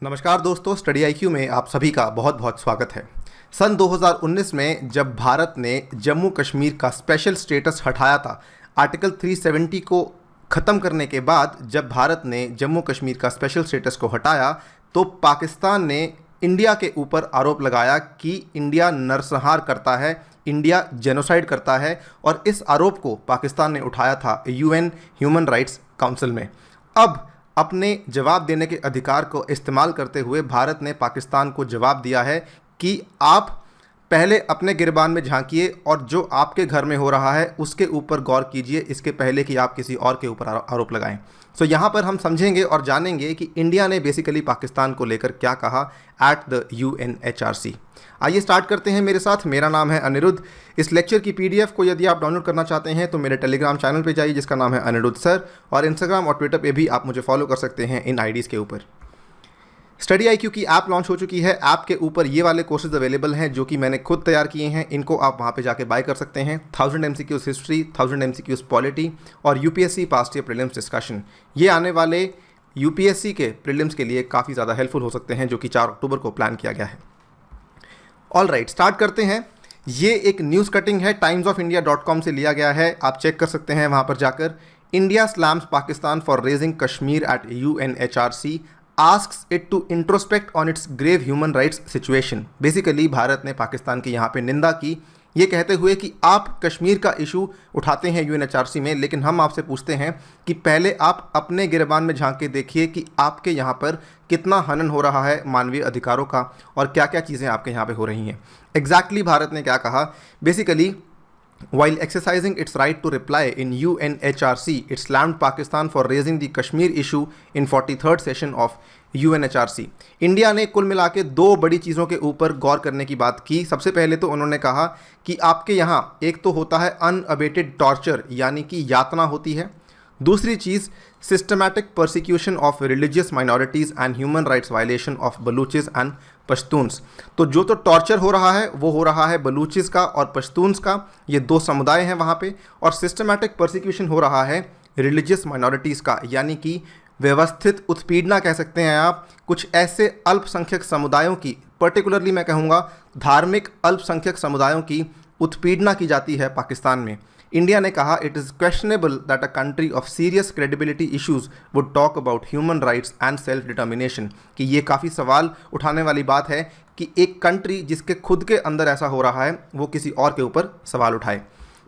नमस्कार दोस्तों, study IQ में आप सभी का बहुत बहुत स्वागत है। सन 2019 में जब भारत ने जम्मू कश्मीर का स्पेशल स्टेटस हटाया था, आर्टिकल 370 को ख़त्म करने के बाद जब भारत ने जम्मू कश्मीर का स्पेशल स्टेटस को हटाया तो पाकिस्तान ने इंडिया के ऊपर आरोप लगाया कि इंडिया नरसंहार करता है, इंडिया जेनोसाइड करता है, और इस आरोप को पाकिस्तान ने उठाया था यूएन ह्यूमन राइट्स काउंसिल में। अब अपने जवाब देने के अधिकार को इस्तेमाल करते हुए भारत ने पाकिस्तान को जवाब दिया है कि आप पहले अपने गिरबान में झांकिए और जो आपके घर में हो रहा है उसके ऊपर गौर कीजिए, इसके पहले कि आप किसी और के ऊपर आरोप लगाएं। सो यहाँ पर हम समझेंगे और जानेंगे कि इंडिया ने बेसिकली पाकिस्तान को लेकर क्या कहा एट द UNHRC। आइए स्टार्ट करते हैं मेरे साथ। मेरा नाम है अनिरुद्ध। इस लेक्चर की PDF को यदि आप डाउनलोड करना चाहते हैं तो मेरे टेलीग्राम चैनल पे जाइए जिसका नाम है अनिरुद्ध सर, और इंस्टाग्राम और ट्विटर पे भी आप मुझे फॉलो कर सकते हैं इन IDs के ऊपर। स्टडी आईक्यू की ऐप लॉन्च हो चुकी है। ऐप के ऊपर ये वाले कोर्सेज अवेलेबल हैं जो कि मैंने खुद तैयार किए हैं। इनको आप वहाँ पे जाके बाय कर सकते हैं। 1000 MCQs हिस्ट्री, 1000 MCQs पॉलिटी और UPSC past year prelims discussion, ये आने वाले UPSC के प्रीलिम्स के लिए काफ़ी ज़्यादा हेल्पफुल हो सकते हैं, जो कि 4 अक्टूबर को प्लान किया गया है। ऑल राइट, स्टार्ट करते हैं। ये एक न्यूज़ कटिंग है, timesofIndia.com से लिया गया है, आप चेक कर सकते हैं वहाँ पर जाकर। India slams Pakistan for raising Kashmir at UNHRC, asks it to introspect on its grave human rights situation. Basically Bharat ने पाकिस्तान की यहाँ पे निंदा की, ये कहते हुए कि आप कश्मीर का इशू उठाते हैं UNHRC में, लेकिन हम आपसे पूछते हैं कि पहले आप अपने गिरबान में झांक के देखिए कि आपके यहाँ पर कितना हनन हो रहा है मानवीय अधिकारों का और क्या क्या चीज़ें आपके यहाँ पे हो रही हैं। एग्जैक्टली भारत ने क्या कहा? Basically, while exercising its right to reply in UNHRC, it slammed Pakistan for raising the Kashmir issue in 43rd session of UNHRC। India ने कुल मिला के 2 बड़ी चीज़ों के ऊपर गौर करने की बात की। सबसे पहले तो उन्होंने कहा कि आपके यहाँ एक तो होता है अनअबेटेड टॉर्चर, यानी कि यातना होती है। दूसरी चीज़, systematic persecution of religious minorities and human rights violation of Balochis and Pashtuns. तो जो तो टॉर्चर हो रहा है वो हो रहा है बलूचिस का और पश्तून्स का, ये 2 समुदाय हैं वहाँ पे, और सिस्टमैटिक परसिक्यूशन हो रहा है रिलीजियस माइनॉरिटीज़ का, यानी कि व्यवस्थित उत्पीड़ना कह सकते हैं आप। कुछ ऐसे अल्पसंख्यक समुदायों की, पर्टिकुलरली मैं कहूँगा धार्मिक अल्पसंख्यक समुदायों की उत्पीड़ना की जाती है पाकिस्तान में। इंडिया ने कहा it is questionable that a country of serious credibility issues would talk about human rights and self determination, कि ये काफ़ी सवाल उठाने वाली बात है कि एक कंट्री जिसके खुद के अंदर ऐसा हो रहा है वो किसी और के ऊपर सवाल उठाए।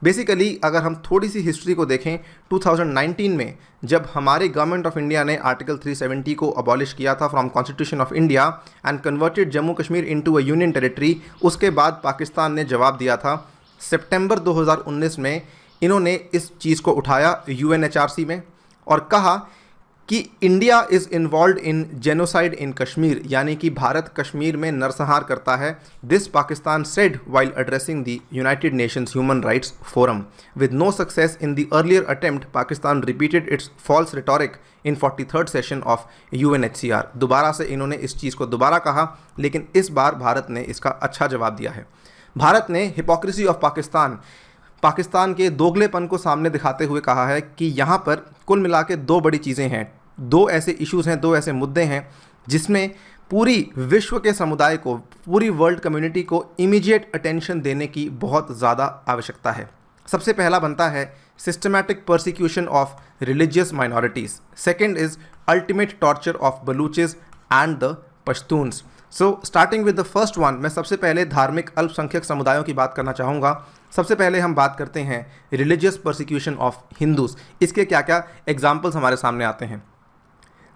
बेसिकली अगर हम थोड़ी सी हिस्ट्री को देखें, 2019 में जब हमारे गवर्नमेंट ऑफ इंडिया ने आर्टिकल 370 को अबॉलिश किया था from constitution of India and converted Jammu Kashmir into a union territory, उसके बाद पाकिस्तान ने जवाब दिया था। सितंबर 2019 में इन्होंने इस चीज़ को उठाया UNHRC में और कहा कि India is involved in genocide in Kashmir, यानी कि भारत कश्मीर में नरसंहार करता है। This Pakistan said while addressing the United Nations human rights forum. With no success in the earlier attempt, Pakistan repeated its false rhetoric in 43rd session of UNHCR। दोबारा से इन्होंने इस चीज़ को दोबारा कहा, लेकिन इस बार भारत ने इसका अच्छा जवाब दिया है। भारत ने हिपोक्रेसी ऑफ पाकिस्तान के दोगलेपन को सामने दिखाते हुए कहा है कि यहाँ पर कुल मिला के 2 बड़ी चीज़ें हैं, 2 ऐसे इश्यूज़ हैं, 2 ऐसे मुद्दे हैं जिसमें पूरी विश्व के समुदाय को, पूरी वर्ल्ड कम्युनिटी को इमीडिएट अटेंशन देने की बहुत ज़्यादा आवश्यकता है। सबसे पहला बनता है systematic persecution of religious minorities. Second is ultimate torture of Balochis and the Pashtuns. So starting with the first one, मैं सबसे पहले धार्मिक अल्पसंख्यक समुदायों की बात करना चाहूँगा। सबसे पहले हम बात करते हैं रिलीजियस परसिक्यूशन ऑफ हिंदूज़। इसके क्या क्या एग्जाम्पल्स हमारे सामने आते हैं।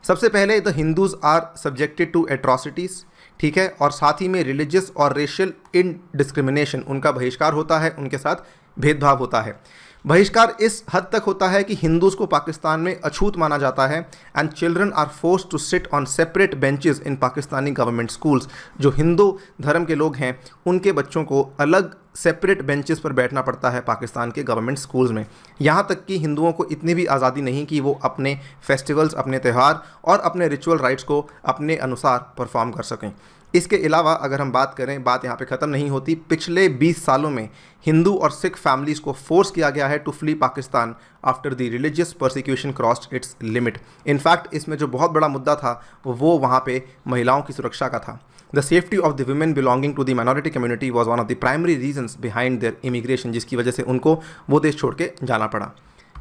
सबसे पहले the Hindus are subjected to atrocities, ठीक है, और साथ ही में रिलीजियस और रेशियल इनडिस्क्रिमिनेशन, उनका बहिष्कार होता है, उनके साथ भेदभाव होता है। बहिष्कार इस हद तक होता है कि हिंदूज़ को पाकिस्तान में अछूत माना जाता है and children are forced to sit on separate benches in Pakistani government schools. जो हिंदू धर्म के लोग हैं उनके बच्चों को अलग सेपरेट बेंचेस पर बैठना पड़ता है पाकिस्तान के गवर्नमेंट स्कूल्स में। यहाँ तक कि हिंदुओं को इतनी भी आज़ादी नहीं कि वो अपने फेस्टिवल्स, अपने त्यौहार और अपने रिचुअल राइट्स को अपने अनुसार परफॉर्म कर सकें। इसके अलावा अगर हम बात करें, बात यहाँ पे ख़त्म नहीं होती। पिछले 20 सालों में हिंदू और सिख फैमिलीज़ को फोर्स किया गया है to flee Pakistan after the religious persecution crossed its limit. In fact इसमें जो बहुत बड़ा मुद्दा था वो वहाँ पे महिलाओं की सुरक्षा का था। The safety of the women belonging to the minority community was one of the primary reasons behind their immigration, जिसकी वजह से उनको वो देश छोड़ के जाना पड़ा।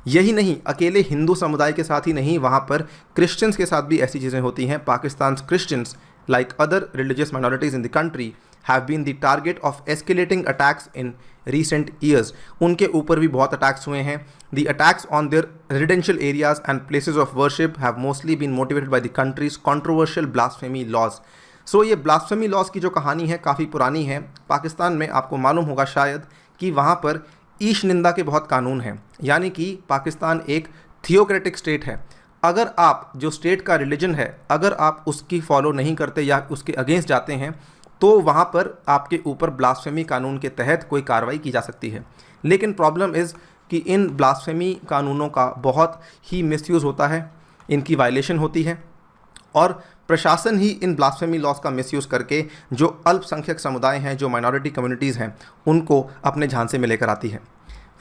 यही नहीं, अकेले हिंदू समुदाय के साथ ही नहीं, वहाँ पर क्रिश्चियंस के साथ भी ऐसी चीज़ें होती हैं। Pakistan Christians like other religious minorities in the country have been the target of escalating attacks in recent years. उनके ऊपर भी बहुत अटैक्स हुए हैं। The attacks on their residential areas and places of worship have mostly been motivated by the country's controversial blasphemy laws. So ये blasphemy laws की जो कहानी है काफ़ी पुरानी है। पाकिस्तान में आपको मालूम होगा शायद कि वहाँ पर ईश निंदा के बहुत कानून हैं, यानी कि पाकिस्तान एक थियोक्रेटिक स्टेट है। अगर आप जो स्टेट का रिलीजन है, अगर आप उसकी फॉलो नहीं करते या उसके अगेंस्ट जाते हैं तो वहाँ पर आपके ऊपर ब्लास्फेमी कानून के तहत कोई कार्रवाई की जा सकती है। लेकिन प्रॉब्लम इज़ कि इन ब्लास्फेमी कानूनों का बहुत ही मिसयूज़ होता है, इनकी वायलेशन होती है और प्रशासन ही इन ब्लास्फेमी लॉज का मिसयूज़ करके जो अल्पसंख्यक समुदाय हैं, जो माइनॉरिटी कम्युनिटीज़ हैं, उनको अपने झांसे में लेकर आती है।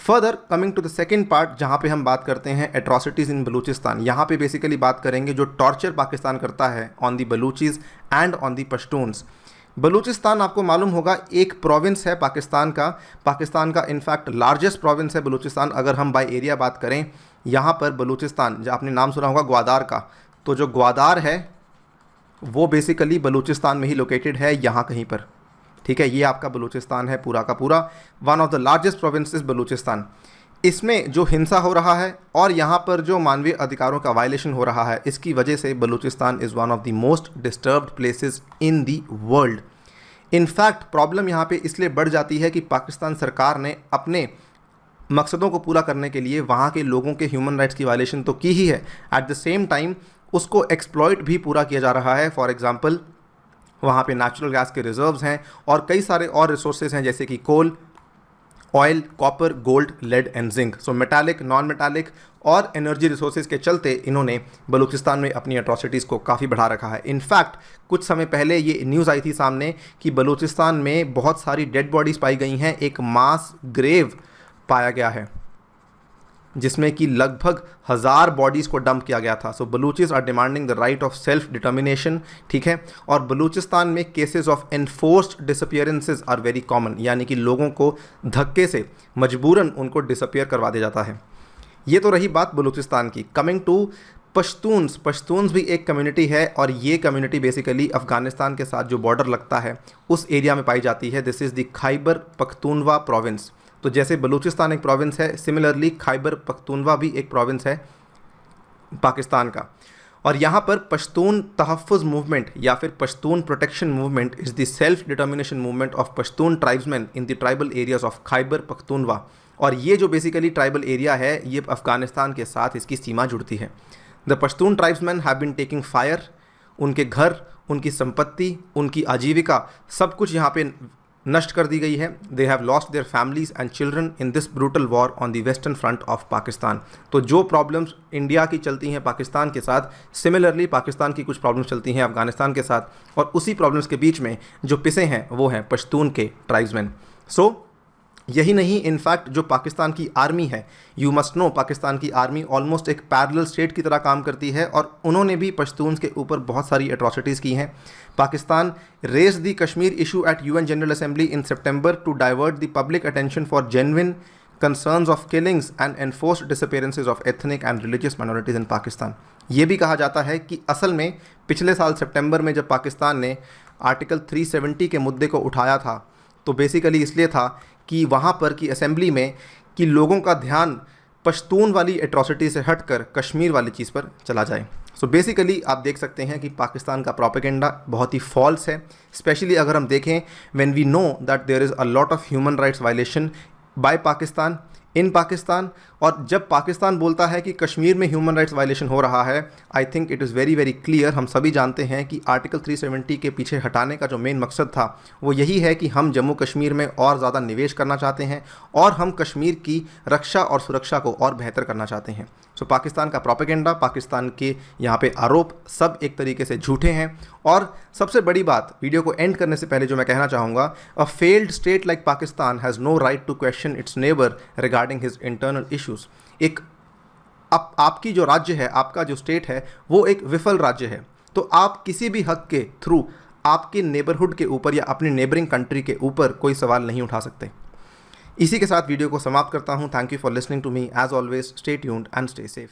Further coming to the second part, जहाँ पे हम बात करते हैं एट्रॉसिटीज़ इन बलूचिस्तान। यहाँ पे बेसिकली बात करेंगे जो टॉर्चर पाकिस्तान करता है on the Balochis and on the Pashtuns. Balochistan आपको मालूम होगा एक प्रोविंस है पाकिस्तान का इनफैक्ट लार्जेस्ट प्रोविंस है बलूचिस्तान। अगर हम बाय एरिया बात करें, यहाँ पर बलूचिस्तान, जो आपने नाम सुना होगा ग्वादार का, तो जो ग्वादार है वो बेसिकली बलूचिस्तान में ही लोकेटेड है, यहाँ कहीं पर। ठीक है, ये आपका बलूचिस्तान है पूरा का पूरा। One of the largest provinces Balochistan. इसमें जो हिंसा हो रहा है और यहाँ पर जो मानवीय अधिकारों का वायलेशन हो रहा है, इसकी वजह से Balochistan is one of the most disturbed places in the world. In fact problem यहाँ पे इसलिए बढ़ जाती है कि पाकिस्तान सरकार ने अपने मकसदों को पूरा करने के लिए वहाँ के लोगों के ह्यूमन राइट्स की वायलेशन तो की ही है, एट द सेम टाइम उसको एक्सप्लॉइट भी पूरा किया जा रहा है। फॉर एग्जांपल वहाँ पे नेचुरल गैस के रिजर्व्स हैं और कई सारे और रिसोर्सेज हैं, जैसे कि coal, oil, copper, gold, lead and zinc. So metallic, non metallic और एनर्जी रिसोर्सेज के चलते इन्होंने बलूचिस्तान में अपनी एट्रॉसिटीज़ को काफ़ी बढ़ा रखा है। इनफैक्ट कुछ समय पहले ये न्यूज़ आई थी सामने कि बलूचिस्तान में बहुत सारी डेड बॉडीज़ पाई गई हैं। एक मास ग्रेव पाया गया है जिसमें कि लगभग 1000 बॉडीज़ को डंप किया गया था। So Balochis are demanding the right of self determination. ठीक है, और बलूचिस्तान में cases of enforced disappearances are very common, यानी कि लोगों को धक्के से मजबूरन उनको डिसअपियर करवा दिया जाता है। ये तो रही बात बलूचिस्तान की। कमिंग टू पश्तून्स भी एक कम्युनिटी है और ये कम्युनिटी बेसिकली अफ़गानिस्तान के साथ जो बॉर्डर लगता है उस एरिया में पाई जाती है। This is the Khyber Pakhtunkhwa province. तो जैसे बलूचिस्तान एक प्रोविंस है, सिमिलरली खैबर पख्तूनवा भी एक प्रोविंस है पाकिस्तान का। और यहाँ पर पश्तून तहफ़्फ़ुज़ मूवमेंट या फिर Pashtun protection movement is the self determination movement of Pashtun tribesman in the tribal areas of Khyber Pakhtunkhwa. और ये जो बेसिकली ट्राइबल एरिया है, ये अफ़गानिस्तान के साथ इसकी सीमा जुड़ती है। The Pashtun tribesman have been taking fire. उनके घर, उनकी संपत्ति, उनकी आजीविका, सब कुछ यहाँ पे नष्ट कर दी गई है। They have lost their families and children in this brutal war on the western front of Pakistan. तो जो प्रॉब्लम्स इंडिया की चलती हैं पाकिस्तान के साथ, सिमिलरली पाकिस्तान की कुछ प्रॉब्लम्स चलती हैं अफगानिस्तान के साथ, और उसी प्रॉब्लम्स के बीच में जो पिसे हैं वो हैं पश्तून के ट्राइब्समैन। सो यही नहीं, इनफैक्ट जो पाकिस्तान की आर्मी है, यू मस्ट नो पाकिस्तान की आर्मी ऑलमोस्ट एक पैरेलल स्टेट की तरह काम करती है और उन्होंने भी पश्तून्स के ऊपर बहुत सारी एट्रॉसिटीज़ की हैं। Pakistan raise the Kashmir issue at UN general assembly in September to divert the public attention for genuine concerns of killings and enforced disappearances of ethnic and religious minorities in Pakistan. ये भी कहा जाता है कि असल में पिछले साल सितंबर में जब पाकिस्तान ने आर्टिकल 370 के मुद्दे को उठाया था, तो बेसिकली इसलिए था कि वहाँ पर की असेंबली में कि लोगों का ध्यान पश्तून वाली एट्रॉसिटी से हटकर कश्मीर वाली चीज़ पर चला जाए। सो बेसिकली आप देख सकते हैं कि पाकिस्तान का प्रोपेगेंडा बहुत ही फॉल्स है, स्पेशली अगर हम देखें when we know that there is a lot of human rights violation by Pakistan in Pakistan. और जब पाकिस्तान बोलता है कि कश्मीर में ह्यूमन राइट्स वायलेशन हो रहा है, I think it is very very clear, हम सभी जानते हैं कि आर्टिकल 370 के पीछे हटाने का जो मेन मकसद था वो यही है कि हम जम्मू कश्मीर में और ज़्यादा निवेश करना चाहते हैं और हम कश्मीर की रक्षा और सुरक्षा को और बेहतर करना चाहते हैं। सो पाकिस्तान का प्रोपेगेंडा, पाकिस्तान के यहाँ पे आरोप सब एक तरीके से झूठे हैं। और सबसे बड़ी बात, वीडियो को एंड करने से पहले जो मैं कहना चाहूँगा, a failed state like Pakistan has no right to question its neighbour regarding his internal issues. एक आपकी जो राज्य है, आपका जो स्टेट है, वो एक विफल राज्य है, तो आप किसी भी हक के थ्रू आपके नेबरहुड के ऊपर या अपनी नेबरिंग कंट्री के ऊपर कोई सवाल नहीं उठा सकते। इसी के साथ वीडियो को समाप्त करता हूँ। Thank you for listening to me. As always, stay tuned and stay safe.